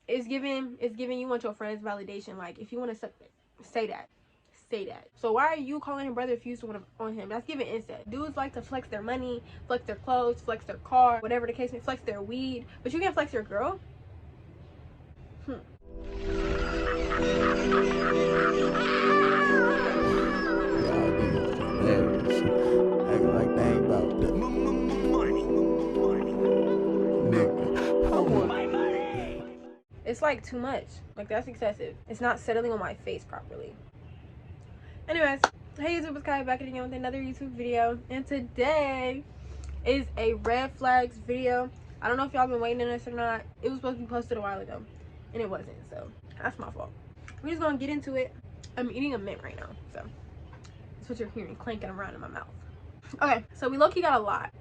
It's giving you want your friends validation. Like, if you want to say that, say that. So why are you calling him brother if you used to want to on him? That's giving incest. Dudes like to flex their money, flex their clothes, flex their car, whatever the case may be, flex their weed, but you can't flex your girl. Acting like they ain't about that money. Nigga, I want my money. It's like too much. Like, that's excessive. It's not settling on my face properly. Anyways, hey YouTube, it's Kaya back again with another YouTube video, and today is a red flags video. I don't know if y'all been waiting on this or not. It was supposed to be posted a while ago, and it wasn't, so that's my fault. We're just gonna get into it. I'm eating a mint right now, so that's what you're hearing clanking around in my mouth. Okay, so we low-key got a lot.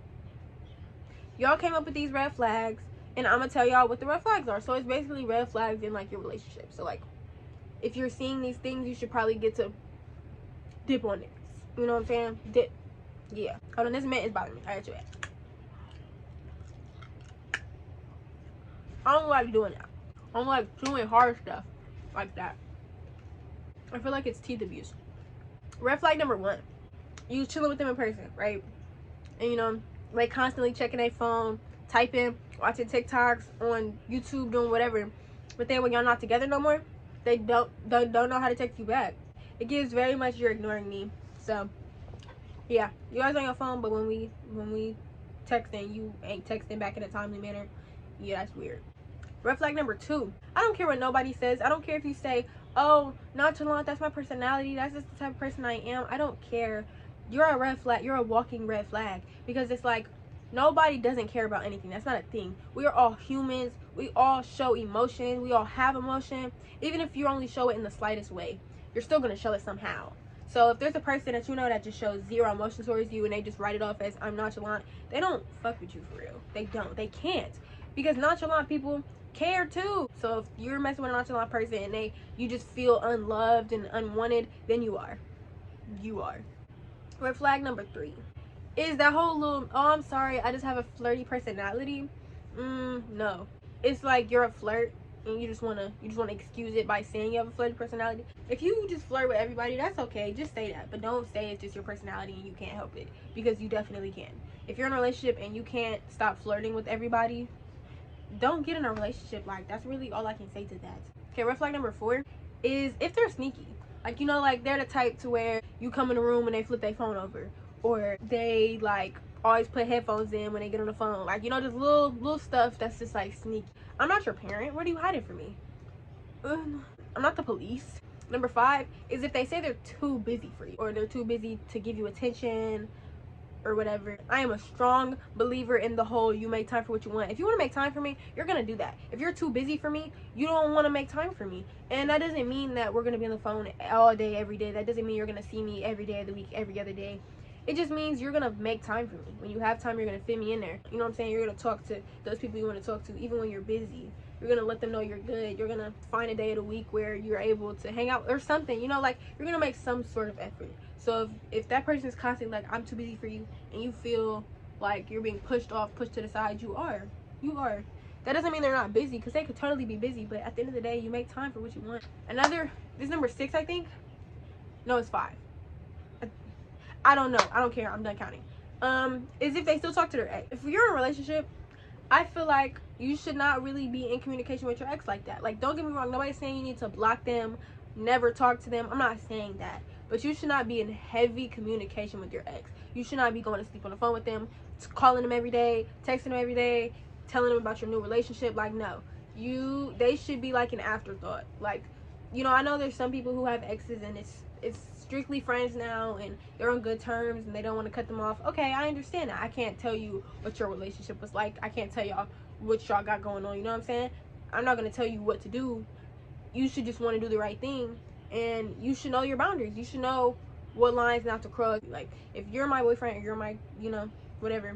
Y'all came up with these red flags, and I'm gonna tell y'all what the red flags are. So it's basically red flags in like your relationship. So like, if you're seeing these things, you should probably get to dip on it. You know what I'm saying? Dip. Yeah. Hold on, this mint is bothering me. I got you at. I don't like doing that. I don't like doing hard stuff like that. I feel like it's teeth abuse. Red flag number 1. You chilling with them in person, right? And you know, like constantly checking their phone, typing, watching TikToks, on YouTube, doing whatever. But then when y'all not together no more, they don't know how to text you back. It gives very much you're ignoring me. So yeah, you guys on your phone, but when we texting, you ain't texting back in a timely manner. Yeah, that's weird. Red flag number 2. I don't care what nobody says. I don't care if you say, oh, nonchalant, that's my personality, that's just the type of person I am. I don't care. You're a red flag. You're a walking red flag, because it's like nobody doesn't care about anything. That's not a thing. We are all humans. We all show emotion. We all have emotion. Even if you only show it in the slightest way, you're still going to show it somehow. So if there's a person that you know that just shows zero emotion towards you and they just write it off as I'm nonchalant, they don't fuck with you for real. They don't. They can't. Because nonchalant people care too. So if you're messing with a nonchalant person and you just feel unloved and unwanted, then you are. You are. Red flag number 3 is that whole little, oh, I'm sorry, I just have a flirty personality. No. It's like you're a flirt and you just wanna excuse it by saying you have a flirty personality. If you just flirt with everybody, that's okay. Just say that. But don't say it's just your personality and you can't help it, because you definitely can. If you're in a relationship and you can't stop flirting with everybody, don't get in a relationship. Like, that's really all I can say to that. Okay, red flag number 4 is if they're sneaky. Like, you know, like they're the type to where you come in the room and they flip their phone over, or they like always put headphones in when they get on the phone. Like, you know, just little stuff that's just like sneaky. I'm not your parent. What are you hiding from me? I'm not the police. Number 5 is if they say they're too busy for you, or they're too busy to give you attention or whatever. I am a strong believer in the whole you make time for what you want. If you want to make time for me, you're gonna do that. If you're too busy for me, you don't want to make time for me. And that doesn't mean that we're gonna be on the phone all day every day. That doesn't mean you're gonna see me every day of the week, every other day. It just means you're gonna make time for me. When you have time, you're gonna fit me in there. You know what I'm saying? You're gonna talk to those people you want to talk to, even when you're busy. You're gonna let them know you're good. You're gonna find a day of the week where you're able to hang out or something, you know, like you're gonna make some sort of effort. So if that person is constantly like, I'm too busy for you, and you feel like you're being pushed off, pushed to the side, you are. That doesn't mean they're not busy, because they could totally be busy, but at the end of the day, you make time for what you want. This number 6, I think. No, it's 5. I don't know. I don't care. I'm done counting. Is if they still talk to their ex. If you're in a relationship, I feel like you should not really be in communication with your ex like that. Like, don't get me wrong. Nobody's saying you need to block them, never talk to them. I'm not saying that. But you should not be in heavy communication with your ex. You should not be going to sleep on the phone with them, calling them every day, texting them every day, telling them about your new relationship. Like, no. They should be like an afterthought. Like, you know, I know there's some people who have exes and it's strictly friends now and they're on good terms and they don't want to cut them off. Okay, I understand that. I can't tell you what your relationship was like. I can't tell y'all what y'all got going on. You know what I'm saying? I'm not going to tell you what to do. You should just want to do the right thing, and you should know your boundaries. You should know what lines not to cross. Like, if you're my boyfriend or you're my, you know, whatever,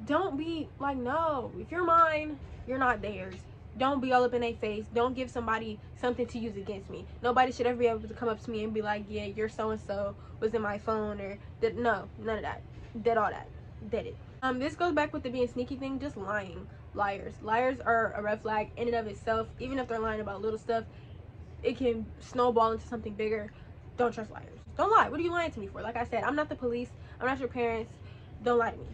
don't be like, no, if you're mine, you're not theirs. Don't be all up in their face. Don't give somebody something to use against me. Nobody should ever be able to come up to me and be like, yeah, your so-and-so was in my phone, or no, none of that. Did all that. Did it. This goes back with the being sneaky thing, just lying. liars. Liars are a red flag in and of itself. Even if they're lying about little stuff, it can snowball into something bigger. Don't trust liars. Don't lie. What are you lying to me for? Like I said, I'm not the police. I'm not your parents. Don't lie to me.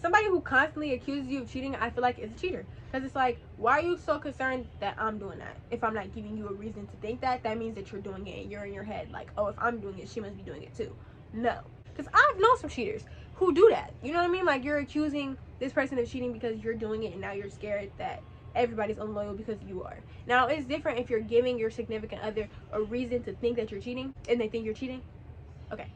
Somebody who constantly accuses you of cheating, I feel like is a cheater. Because it's like, why are you so concerned that I'm doing that? If I'm not giving you a reason to think that, that means that you're doing it and you're in your head like, oh, if I'm doing it, she must be doing it too. No. Because I've known some cheaters who do that. You know what I mean? Like, you're accusing this person of cheating because you're doing it and now you're scared that everybody's unloyal because you are. Now, it's different if you're giving your significant other a reason to think that you're cheating and they think you're cheating. Okay.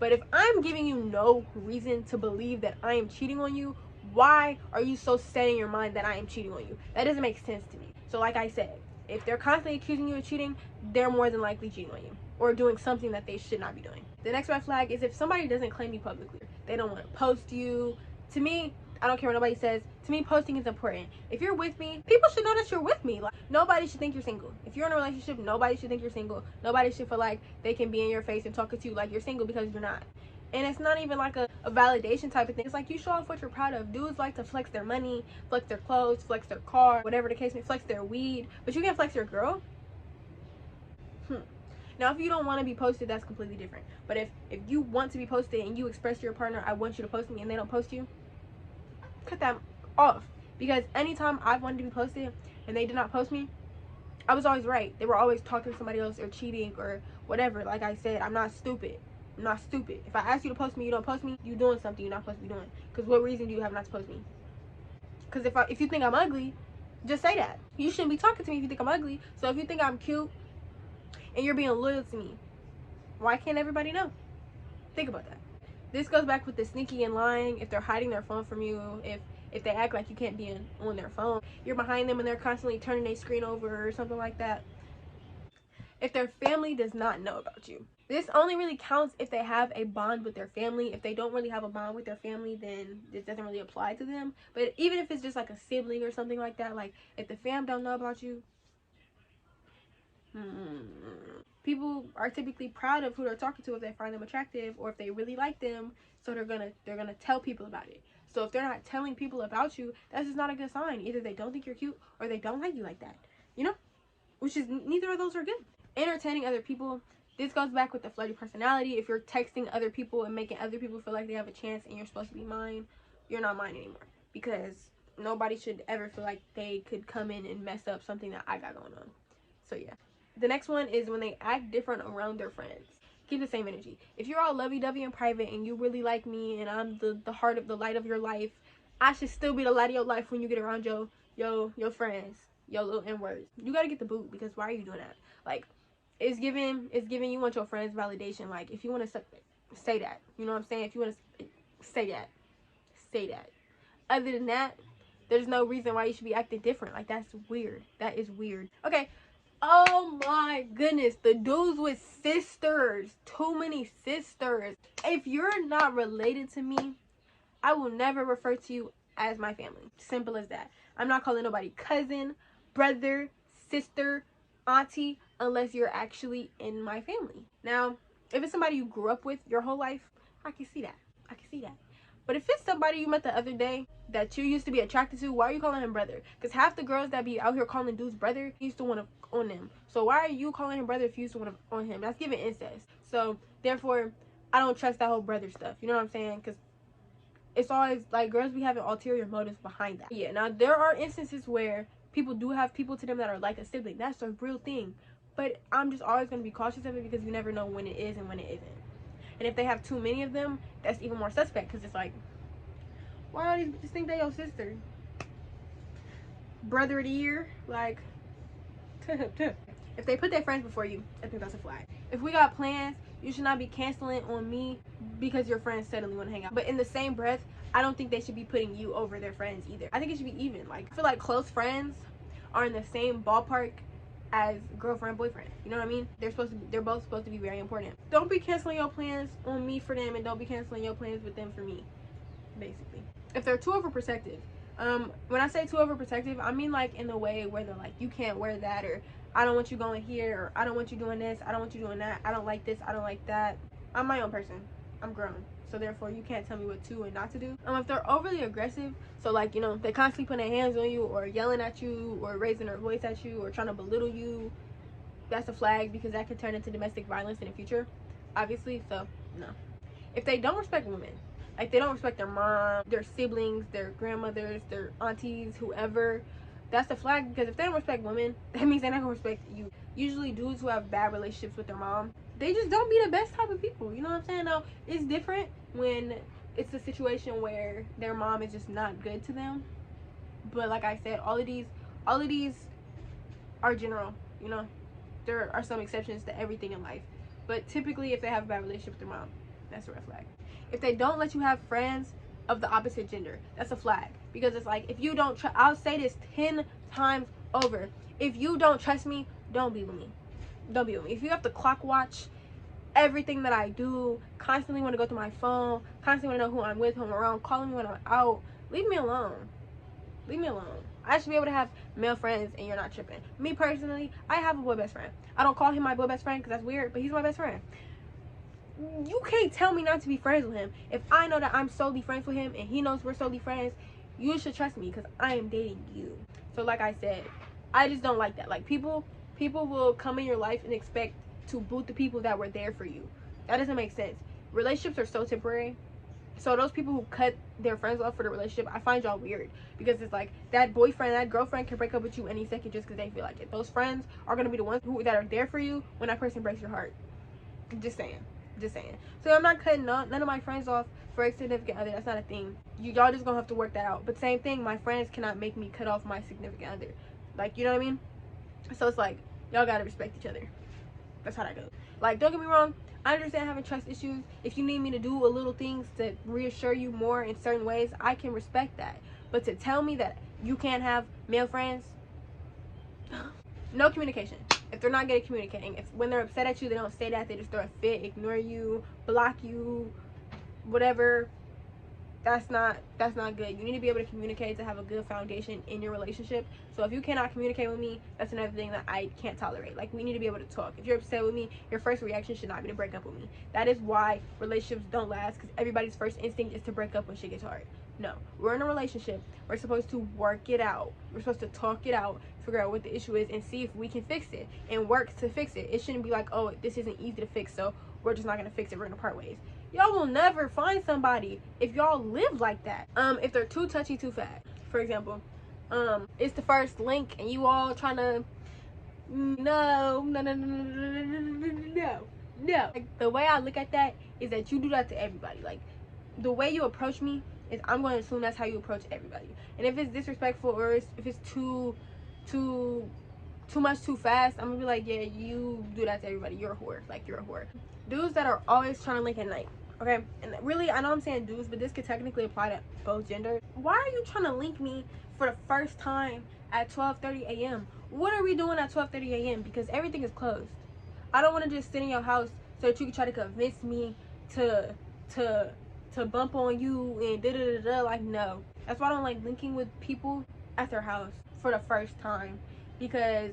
But if I'm giving you no reason to believe that I am cheating on you, why are you so set in your mind that I am cheating on you? That doesn't make sense to me. So like I said, if they're constantly accusing you of cheating, they're more than likely cheating on you or doing something that they should not be doing. The next red flag is if somebody doesn't claim you publicly. They don't want to post you. To me, I don't care what nobody says. To me, posting is important. If you're with me, people should know that you're with me. Like, nobody should think you're single. If you're in a relationship, nobody should think you're single. Nobody should feel like they can be in your face and talking to you like you're single because you're not. And it's not even like a validation type of thing. It's like you show off what you're proud of. Dudes like to flex their money, flex their clothes, flex their car, whatever the case may be, flex their weed. But you can't flex your girl? Now, if you don't want to be posted, that's completely different. But if you want to be posted and you express to your partner, I want you to post me, and they don't post you, cut that off. Because anytime I've wanted to be posted and they did not post me, I was always right. They were always talking to somebody else or cheating or whatever. Like I said, I'm not stupid. I'm not stupid. If I ask you to post me, you don't post me, you doing something you're not supposed to be doing. Because what reason do you have not to post me? Because if you think I'm ugly, just say that. You shouldn't be talking to me if you think I'm ugly. So if you think I'm cute and you're being loyal to me, why can't everybody know? Think about that. This goes back with the sneaky and lying. If they're hiding their phone from you, if they act like you can't be on their phone, you're behind them and they're constantly turning their screen over or something like that. If their family does not know about you. This only really counts if they have a bond with their family. If they don't really have a bond with their family, then this doesn't really apply to them. But even if it's just like a sibling or something like that, like if the fam don't know about you, people are typically proud of who they're talking to if they find them attractive or if they really like them, so they're gonna tell people about it. So if they're not telling people about you, that's just not a good sign. Either they don't think you're cute or they don't like you like that, you know, which is neither of those are good. Entertaining other people, this goes back with the flirty personality. If you're texting other people and making other people feel like they have a chance and you're supposed to be mine, you're not mine anymore, because nobody should ever feel like they could come in and mess up something that I got going on. So yeah. The next one is when they act different around their friends. Keep the same energy. If you're all lovey-dovey in private and you really like me and I'm the heart of the light of your life, I should still be the light of your life when you get around your friends, your little N-words. You gotta get the boot, because why are you doing that? Like, it's giving you want your friends validation. Like, if you want to say that, you know what I'm saying? If you want to say that. Other than that, there's no reason why you should be acting different. Like, that's weird. That is weird. Okay. Oh my goodness, the dudes with sisters. Too many sisters. If you're not related to me, I will never refer to you as my family. Simple as that. I'm not calling nobody cousin, brother, sister, auntie, unless you're actually in my family. Now, if it's somebody you grew up with your whole life, I can see that. But if it's somebody you met the other day that you used to be attracted to, why are you calling him brother? Because half the girls that be out here calling dudes brother used to want to on them. So why are you calling him brother if you used to want to on him? That's giving incest. So therefore, I don't trust that whole brother stuff. You know what I'm saying? Because it's always like girls be having ulterior motives behind that. Yeah, now there are instances where people do have people to them that are like a sibling. That's a real thing. But I'm just always going to be cautious of it because you never know when it is and when it isn't. And if they have too many of them, that's even more suspect, because it's like, why do these bitches think they your sister? Brother of the year? Like, if they put their friends before you, I think that's a flag. If we got plans, you should not be canceling on me because your friends suddenly want to hang out. But in the same breath, I don't think they should be putting you over their friends either. I think it should be even. Like, I feel like close friends are in the same ballpark as girlfriend, boyfriend. You know what I mean? They're both supposed to be very important. Don't be canceling your plans on me for them, and don't be canceling your plans with them for me, basically. If they're too overprotective, when I say too overprotective, I mean like in the way where they're like, you can't wear that, or I don't want you going here, or I don't want you doing this, I don't want you doing that, I don't like this, I don't like that. I'm my own person. I'm grown. so therefore you can't tell me what to and not to do. If they're overly aggressive, so like, you know, they constantly putting their hands on you or yelling at you or raising their voice at you or trying to belittle you, that's a flag, because that could turn into domestic violence in the future, obviously. So no. If they don't respect women, like they don't respect their mom, their siblings, their grandmothers, their aunties, whoever, that's a flag, because if they don't respect women, that means they're not gonna respect you. Usually dudes who have bad relationships with their mom, they just don't be the best type of people, you know what I'm saying? Now, it's different when it's a situation where their mom is just not good to them, but like I said, all of these are general, you know. There are some exceptions to everything in life, but typically if they have a bad relationship with their mom, that's a red flag. If they don't let you have friends of the opposite gender, that's a flag, because it's like, if you don't I'll say this 10 times over, if you don't trust me, don't be with me. Don't be with me. If you have to clock watch everything that I do, constantly want to go through my phone, constantly want to know who I'm with, who I'm around, calling me when I'm out, leave me alone. Leave me alone. I should be able to have male friends and you're not tripping. Me personally, I have a boy best friend. I don't call him my boy best friend because that's weird, but he's my best friend. You can't tell me not to be friends with him. If I know that I'm solely friends with him and he knows we're solely friends, you should trust me because I am dating you. So like I said, I just don't like that. Like people will come in your life and expect to boot the people that were there for you. That doesn't make sense. Relationships are so temporary. So those people who cut their friends off for the relationship, I find y'all weird, because it's like that boyfriend, that girlfriend can break up with you any second just because they feel like it. Those friends are going to be the ones that are there for you when that person breaks your heart. Just saying. So I'm not cutting none of my friends off for a significant other. That's not a thing. Y'all just gonna have to work that out. But same thing, my friends cannot make me cut off my significant other. Like, you know what I mean? So it's like, y'all gotta respect each other. That's how that goes. Like, don't get me wrong, I understand having trust issues. If you need me to do a little things to reassure you more in certain ways, I can respect that. But to tell me that you can't have male friends, no communication. If they're not good at communicating, if when they're upset at you, they don't say that, they just throw a fit, ignore you, block you, whatever, that's not good. You need to be able to communicate to have a good foundation in your relationship. So if you cannot communicate with me, that's another thing that I can't tolerate. Like, we need to be able to talk. If you're upset with me, your first reaction should not be to break up with me. That is why relationships don't last, because everybody's first instinct is to break up when shit gets hard. No, we're in a relationship. We're supposed to work it out. We're supposed to talk it out, figure out what the issue is, and see if we can fix it and work to fix it. It shouldn't be like, oh, this isn't easy to fix, so we're just not gonna fix it, we're gonna part ways. Y'all will never find somebody if y'all live like that. If they're too touchy too fast, for example, it's the first link and you all trying to no. Like, the way I look at that is that you do that to everybody. Like, the way you approach me is, I'm going to assume that's how you approach everybody. And if it's disrespectful or if it's too much too fast, I'm gonna be like, yeah, you do that to everybody. You're a whore. Like, you're a whore. Dudes that are always trying to link at night, okay? And really, I know I'm saying dudes, but this could technically apply to both genders. Why are you trying to link me for the first time at 12:30 a.m.? What are we doing at 12:30 a.m.? Because everything is closed. I don't want to just sit in your house so that you can try to convince me to bump on you and da-da-da-da. Like, no. That's why I don't like linking with people at their house for the first time, because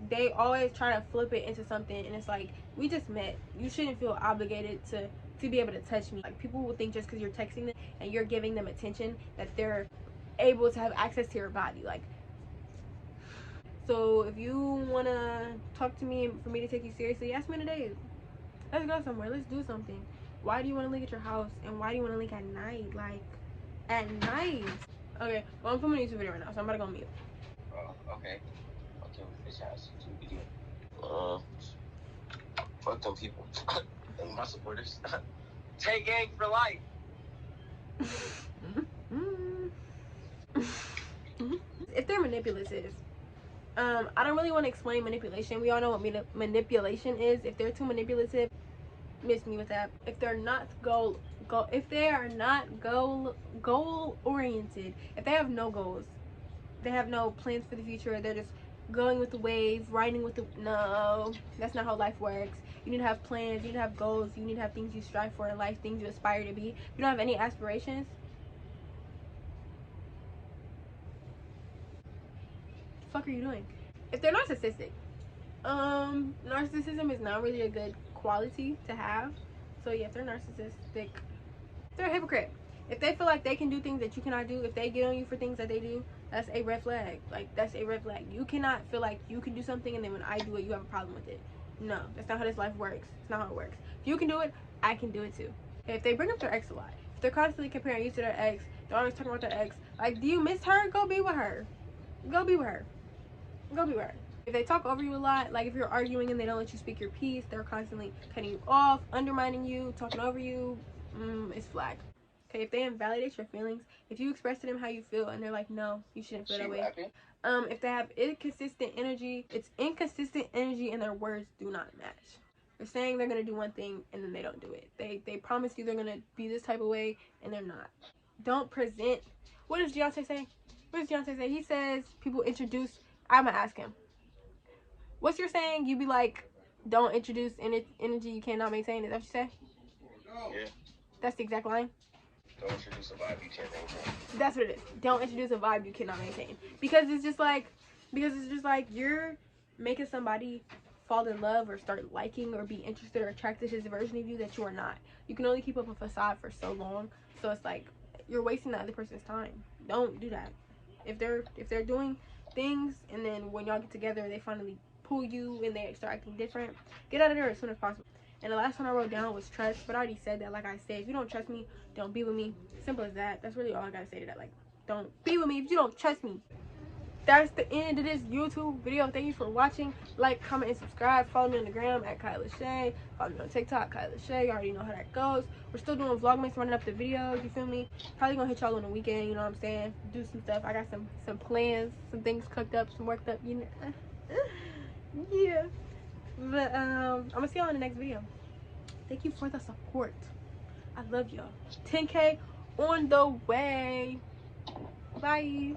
they always try to flip it into something, and it's like, we just met. You shouldn't feel obligated to be able to touch me. Like, people will think just because you're texting them and you're giving them attention that they're able to have access to your body. Like, so if you want to talk to me for me to take you seriously, ask me on a date. Let's go somewhere. Let's do something. Why do you want to link at your house, and why do you want to link at night? Like, at night. Okay, well, I'm filming a YouTube video right now, so I'm about to go on mute. Okay, with bitch ass YouTube video. Fuck them people. My supporters. Take gang for life. If they're manipulative, I don't really want to explain manipulation. We all know what manipulation is. If they're too manipulative, miss me with that. If they're not goal oriented, if they have no goals, they have no plans for the future, they're just going with the wave, riding with the, no, that's not how life works. You need to have plans, you need to have goals, you need to have things you strive for in life, things you aspire to be. If you don't have any aspirations, what the fuck are you doing? If they're narcissistic, narcissism is not really a good quality to have. So yeah, if they're narcissistic, They're a hypocrite. If they feel like they can do things that you cannot do, if they get on you for things that they do, that's a red flag. Like, that's a red flag. You cannot feel like you can do something and then when I do it, you have a problem with it. No, that's not how this life works. It's not how it works. If you can do it, I can do it too. If they bring up their ex a lot, if they're constantly comparing you to their ex, they're always talking about their ex, like, do you miss her? Go be with her. Go be with her. Go be with her. If they talk over you a lot, like if you're arguing and they don't let you speak your piece, they're constantly cutting you off, undermining you, talking over you, it's flag. Okay, if they invalidate your feelings, if you express to them how you feel and they're like, no, you shouldn't feel that way. If they have inconsistent energy, it's inconsistent energy and their words do not match. They're saying they're going to do one thing and then they don't do it. They promise you they're going to be this type of way and they're not. Don't present. What does Beyonce say? What does Beyonce say? He says people introduce. I'm going to ask him. What's your saying? You be like, don't introduce energy you cannot maintain. Is that what you say? Yeah. That's the exact line? Don't introduce a vibe you can't maintain. That's what it is. Don't introduce a vibe you cannot maintain. Because it's just like you're making somebody fall in love or start liking or be interested or attracted to this version of you that you are not. You can only keep up a facade for so long. So it's like you're wasting the other person's time. Don't do that. If they're doing things and then when y'all get together they finally pull you and they start acting different, get out of there as soon as possible. And the last one I wrote down was trust, but I already said that. Like I said, if you don't trust me, don't be with me. Simple as that. That's really all I gotta say to that. Like, don't be with me if you don't trust me. That's the end of this YouTube video. Thank you for watching. Like, comment, and subscribe. Follow me on the gram at KaiyaLe'Ché. Follow me on TikTok, KaiyaLe'Ché. You already know how that goes. We're still doing Vlogmas, running up the videos. You feel me? Probably gonna hit y'all on the weekend. You know what I'm saying? Do some stuff. I got some plans, some things cooked up, some worked up. You know, yeah. But I'm gonna see y'all in the next video. Thank you for the support. I love y'all. 10K on the way. Bye.